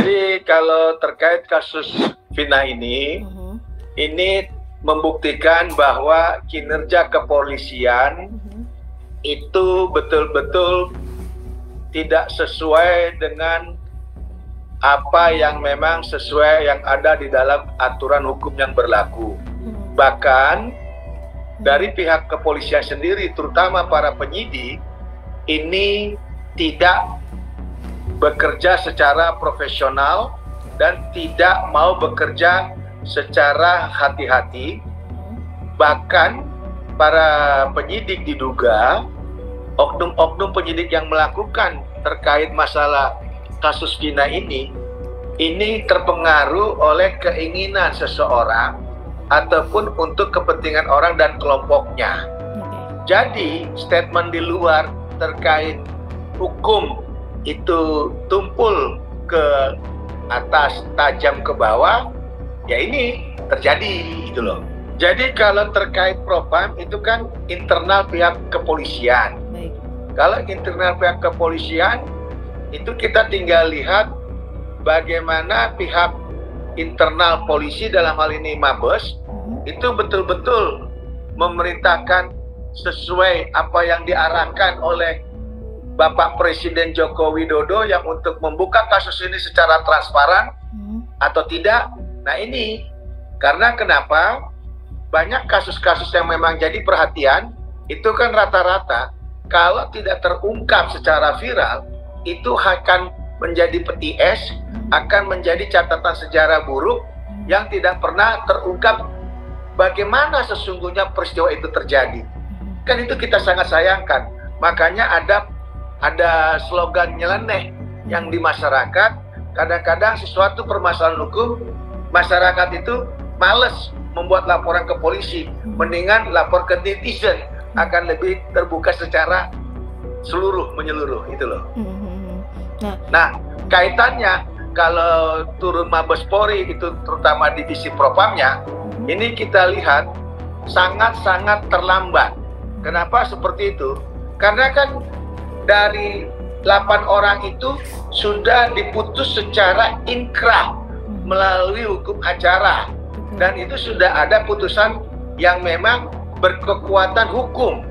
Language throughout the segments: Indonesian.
Jadi kalau terkait kasus Vina ini membuktikan bahwa kinerja kepolisian itu betul-betul tidak sesuai dengan apa yang memang sesuai yang ada di dalam aturan hukum yang berlaku. Bahkan dari pihak kepolisian sendiri, terutama para penyidik, ini tidak bekerja secara profesional dan tidak mau bekerja secara hati-hati. Bahkan para penyidik diduga oknum-oknum penyidik yang melakukan terkait masalah kasus Vina ini terpengaruh oleh keinginan seseorang ataupun untuk kepentingan orang dan kelompoknya. Jadi statement di luar terkait hukum itu tumpul ke atas, tajam ke bawah, ya ini terjadi gitu loh. Jadi kalau terkait propam itu kan internal pihak kepolisian. Kalau internal pihak kepolisian itu kita tinggal lihat bagaimana pihak internal polisi dalam hal ini Mabes itu betul-betul memerintahkan sesuai apa yang diarahkan oleh Bapak Presiden Joko Widodo yang untuk membuka kasus ini secara transparan atau tidak. Nah ini karena kenapa banyak kasus-kasus yang memang jadi perhatian itu kan rata-rata kalau tidak terungkap secara viral itu akan menjadi peti es, akan menjadi catatan sejarah buruk yang tidak pernah terungkap bagaimana sesungguhnya peristiwa itu terjadi. Kan itu kita sangat sayangkan. Makanya ada slogan nyeleneh yang di masyarakat, kadang-kadang sesuatu permasalahan hukum, masyarakat itu males membuat laporan ke polisi, mendingan lapor ke netizen, akan lebih terbuka secara menyeluruh itu loh. Nah, kaitannya kalau turun Mabes Polri itu terutama divisi propamnya, ini kita lihat sangat-sangat terlambat. Kenapa seperti itu? Karena kan dari 8 orang itu sudah diputus secara inkrah melalui hukum acara, dan itu sudah ada putusan yang memang berkekuatan hukum.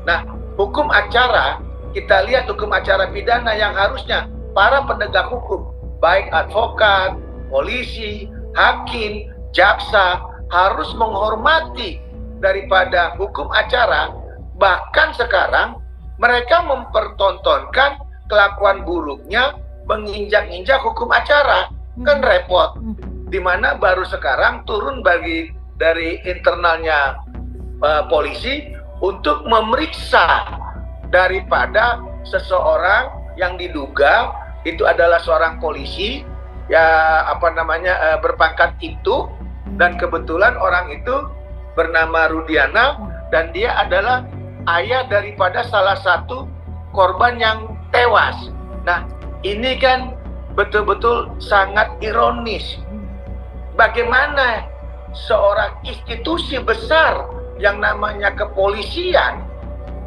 Nah, hukum acara, kita lihat hukum acara pidana yang harusnya para penegak hukum, baik advokat, polisi, hakim, jaksa, harus menghormati daripada hukum acara. Bahkan sekarang mereka mempertontonkan kelakuan buruknya, menginjak-injak hukum acara. Kan repot. Dimana baru sekarang turun dari internalnya polisi untuk memeriksa daripada seseorang yang diduga itu adalah seorang polisi ya berpangkat itu, dan kebetulan orang itu bernama Rudiana dan dia adalah ayah daripada salah satu korban yang tewas. Nah, ini kan betul-betul sangat ironis. Bagaimana seorang institusi besar yang namanya kepolisian,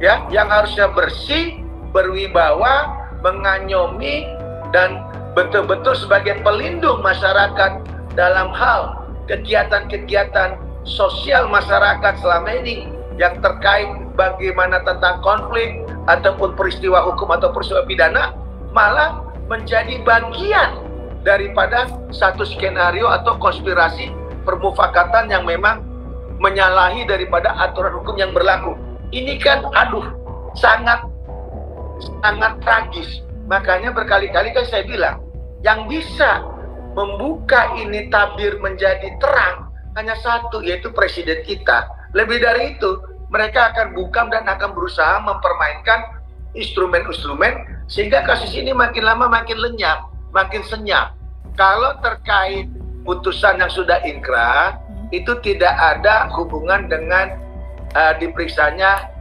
ya, yang harusnya bersih, berwibawa, mengayomi, dan betul-betul sebagai pelindung masyarakat dalam hal kegiatan-kegiatan sosial masyarakat selama ini yang terkait bagaimana tentang konflik ataupun peristiwa hukum atau peristiwa pidana, malah menjadi bagian daripada satu skenario atau konspirasi permufakatan yang memang menyalahi daripada aturan hukum yang berlaku. Ini kan sangat tragis. Makanya berkali-kali kan saya bilang, yang bisa membuka ini tabir menjadi terang hanya satu, yaitu presiden kita. Lebih dari itu, mereka akan bungkam dan akan berusaha mempermainkan instrumen-instrumen sehingga kasus ini makin lama makin lenyap, makin senyap. Kalau terkait putusan yang sudah inkrah, itu tidak ada hubungan dengan diperiksanya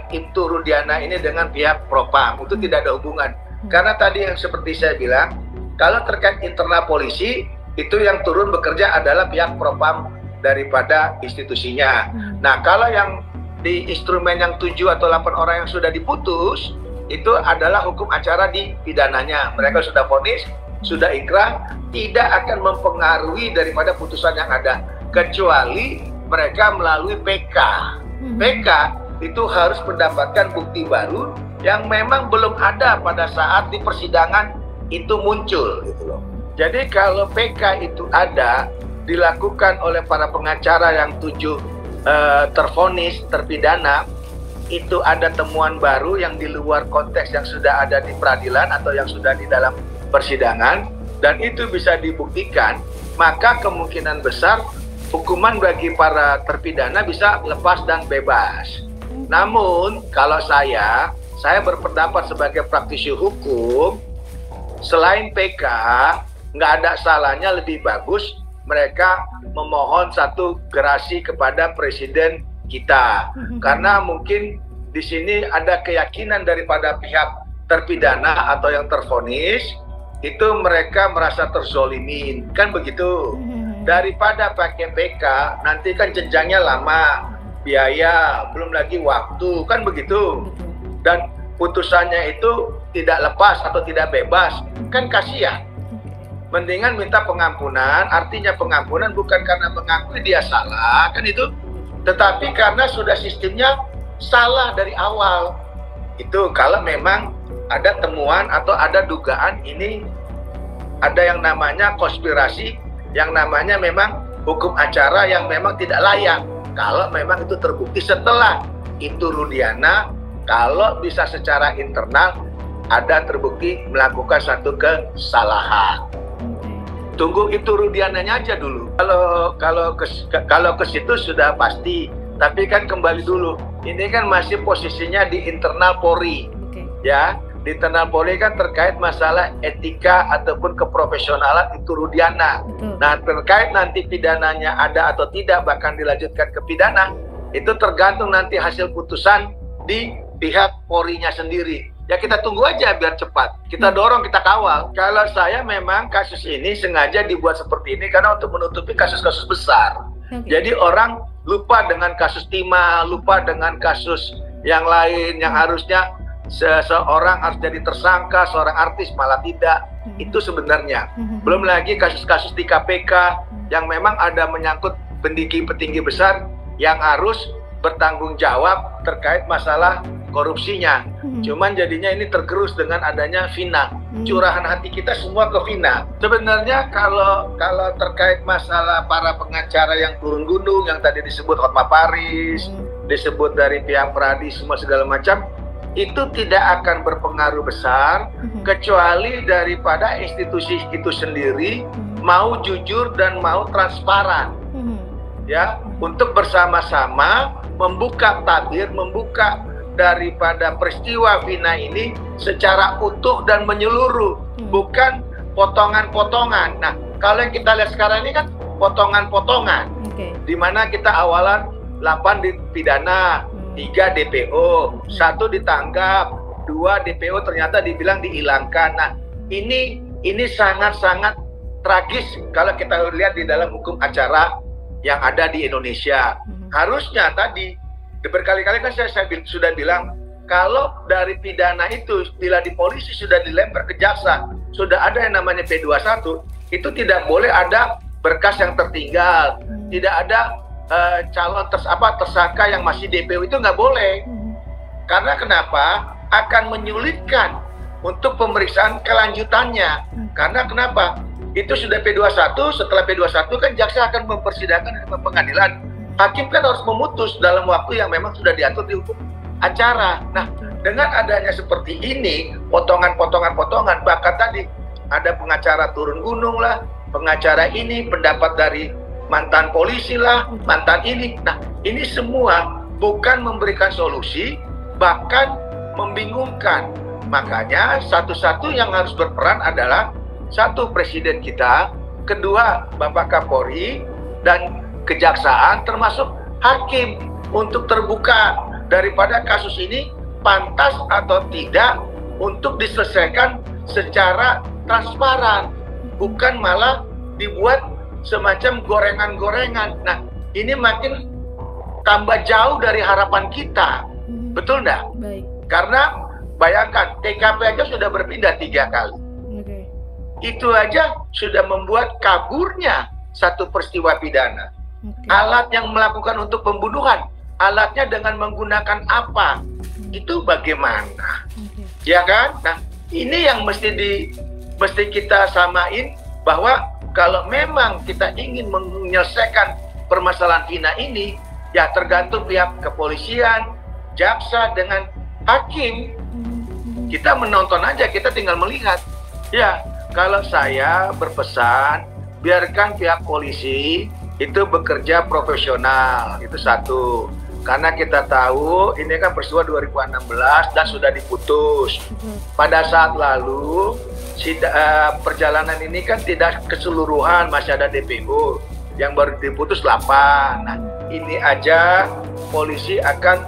Ibtu Rudiana ini dengan pihak propam. Itu tidak ada hubungan. Karena tadi yang seperti saya bilang, kalau terkait internal polisi, itu yang turun bekerja adalah pihak propam daripada institusinya. Nah, kalau yang di instrumen yang 7 atau 8 orang yang sudah diputus, itu adalah hukum acara di pidananya. Mereka sudah vonis, sudah inkrah, tidak akan mempengaruhi daripada putusan yang ada, kecuali mereka melalui PK. PK itu harus mendapatkan bukti baru yang memang belum ada pada saat di persidangan itu muncul gitu loh. Jadi kalau PK itu ada, dilakukan oleh para pengacara yang 7 tervonis, terpidana, itu ada temuan baru yang di luar konteks yang sudah ada di peradilan atau yang sudah di dalam persidangan, dan itu bisa dibuktikan, maka kemungkinan besar hukuman bagi para terpidana bisa lepas dan bebas. Namun kalau saya berpendapat sebagai praktisi hukum, selain PK, nggak ada salahnya, lebih bagus mereka memohon satu gerasi kepada presiden kita, karena mungkin di sini ada keyakinan daripada pihak terpidana atau yang tervonis itu mereka merasa terzolimin, kan begitu. Daripada pakai PK, nanti kan jenjangnya lama, biaya, belum lagi waktu, kan begitu. Dan putusannya itu tidak lepas atau tidak bebas, kan kasihan. Mendingan minta pengampunan, artinya pengampunan bukan karena mengakui dia salah, kan itu, tetapi karena sudah sistemnya salah dari awal. Itu kalau memang ada temuan atau ada dugaan ini ada yang namanya konspirasi, yang namanya memang hukum acara yang memang tidak layak. Kalau memang itu terbukti setelah itu Rudiana, kalau bisa secara internal ada terbukti melakukan satu kesalahan. Tunggu itu Rudiananya aja dulu. Kalau ke situ sudah pasti. Tapi kan kembali dulu. Ini kan masih posisinya di internal Polri. Ya, di internal Polri kan terkait masalah etika ataupun keprofesionalan itu Rudiana. Nah, terkait nanti pidananya ada atau tidak, bahkan dilanjutkan ke pidana, itu tergantung nanti hasil putusan di pihak Polri-nya sendiri. Ya kita tunggu aja biar cepat. Kita dorong, kita kawal. Kalau saya memang kasus ini sengaja dibuat seperti ini karena untuk menutupi kasus-kasus besar. Jadi orang lupa dengan kasus timah, lupa dengan kasus yang lain yang harusnya seseorang harus jadi tersangka, seorang artis malah tidak. Itu sebenarnya. Belum lagi kasus-kasus di KPK yang memang ada menyangkut petinggi besar yang harus bertanggung jawab terkait masalah korupsinya. Cuman jadinya ini tergerus dengan adanya Vina. Curahan hati kita semua ke Vina. Sebenarnya kalau terkait masalah para pengacara yang turun gunung, yang tadi disebut Hotma Paris, disebut dari pihak Pradi, semua segala macam, itu tidak akan berpengaruh besar kecuali daripada institusi itu sendiri mau jujur dan mau transparan. Ya, untuk bersama-sama membuka tabir, membuka daripada peristiwa Vina ini secara utuh dan menyeluruh, bukan potongan-potongan. Nah, kalau yang kita lihat sekarang ini kan potongan-potongan, di mana kita awalan 8 dipidana, 3 DPO, 1 ditangkap, 2 DPO ternyata dibilang dihilangkan. Nah, ini sangat-sangat tragis kalau kita lihat di dalam hukum acara yang ada di Indonesia. Harusnya tadi berkali-kali kan saya sudah bilang, kalau dari pidana itu bila di polisi sudah dilempar ke jaksa, sudah ada yang namanya P21, itu tidak boleh ada berkas yang tertinggal, tidak ada calon tersangka yang masih DPO, itu nggak boleh. Karena kenapa? Akan menyulitkan untuk pemeriksaan kelanjutannya. Karena kenapa? Itu sudah P21, setelah P21 kan jaksa akan mempersidangkan di pengadilan. Hakim kan harus memutus dalam waktu yang memang sudah diatur di hukum acara. Nah, dengan adanya seperti ini, potongan-potongan, bahkan tadi ada pengacara turun gunung lah, pengacara ini, pendapat dari mantan polisi lah, mantan ini. Nah, ini semua bukan memberikan solusi, bahkan membingungkan. Makanya satu-satu yang harus berperan adalah satu, presiden kita, kedua, Bapak Kapolri, dan kejaksaan termasuk hakim untuk terbuka daripada kasus ini pantas atau tidak untuk diselesaikan secara transparan, bukan malah dibuat semacam gorengan-gorengan. Nah, ini makin tambah jauh dari harapan kita, betul enggak? Baik. Karena bayangkan TKP aja sudah berpindah 3 kali. itu aja sudah membuat kaburnya satu peristiwa pidana. Alat yang melakukan untuk pembunuhan, alatnya dengan menggunakan apa? Itu bagaimana? Ya kan? Nah, ini yang mesti kita samain, bahwa kalau memang kita ingin menyelesaikan permasalahan hina ini, ya tergantung pihak kepolisian, jaksa dengan hakim. Kita menonton aja, kita tinggal melihat. Ya, kalau saya berpesan, biarkan pihak polisi itu bekerja profesional, itu satu. Karena kita tahu ini kan peristiwa 2016 dan sudah diputus. Pada saat lalu, perjalanan ini kan tidak keseluruhan, masih ada DPO yang baru diputus 8. Nah, ini aja polisi akan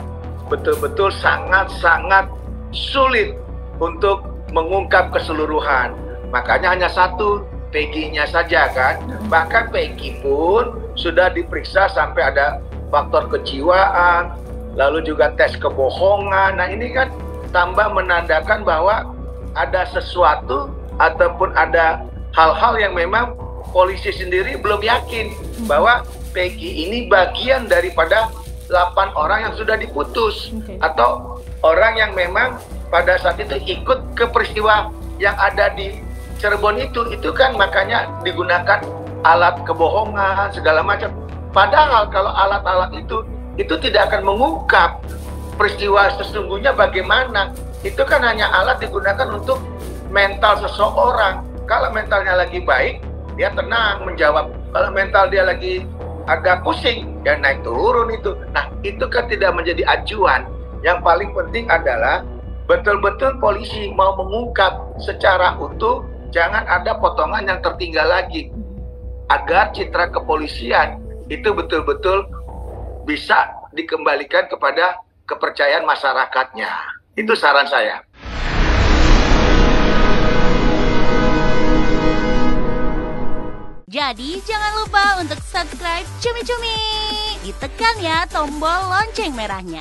betul-betul sangat-sangat sulit untuk mengungkap keseluruhan. Makanya hanya satu, Peggy-nya saja kan. Bahkan Peggy pun sudah diperiksa sampai ada faktor kejiwaan, lalu juga tes kebohongan. Nah, ini kan tambah menandakan bahwa ada sesuatu ataupun ada hal-hal yang memang polisi sendiri belum yakin bahwa Peggy ini bagian daripada 8 orang yang sudah diputus, atau orang yang memang pada saat itu ikut ke peristiwa yang ada di Cirebon itu kan makanya digunakan alat kebohongan segala macam. Padahal kalau alat-alat itu tidak akan mengungkap peristiwa sesungguhnya bagaimana. Itu kan hanya alat digunakan untuk mental seseorang. Kalau mentalnya lagi baik, dia tenang menjawab. Kalau mental dia lagi agak pusing, ya naik turun itu. Nah, itu kan tidak menjadi acuan. Yang paling penting adalah betul-betul polisi mau mengungkap secara utuh, jangan ada potongan yang tertinggal lagi, agar citra kepolisian itu betul-betul bisa dikembalikan kepada kepercayaan masyarakatnya. Itu saran saya. Jadi jangan lupa untuk subscribe Cumi Cumi. Ditekan ya tombol lonceng merahnya.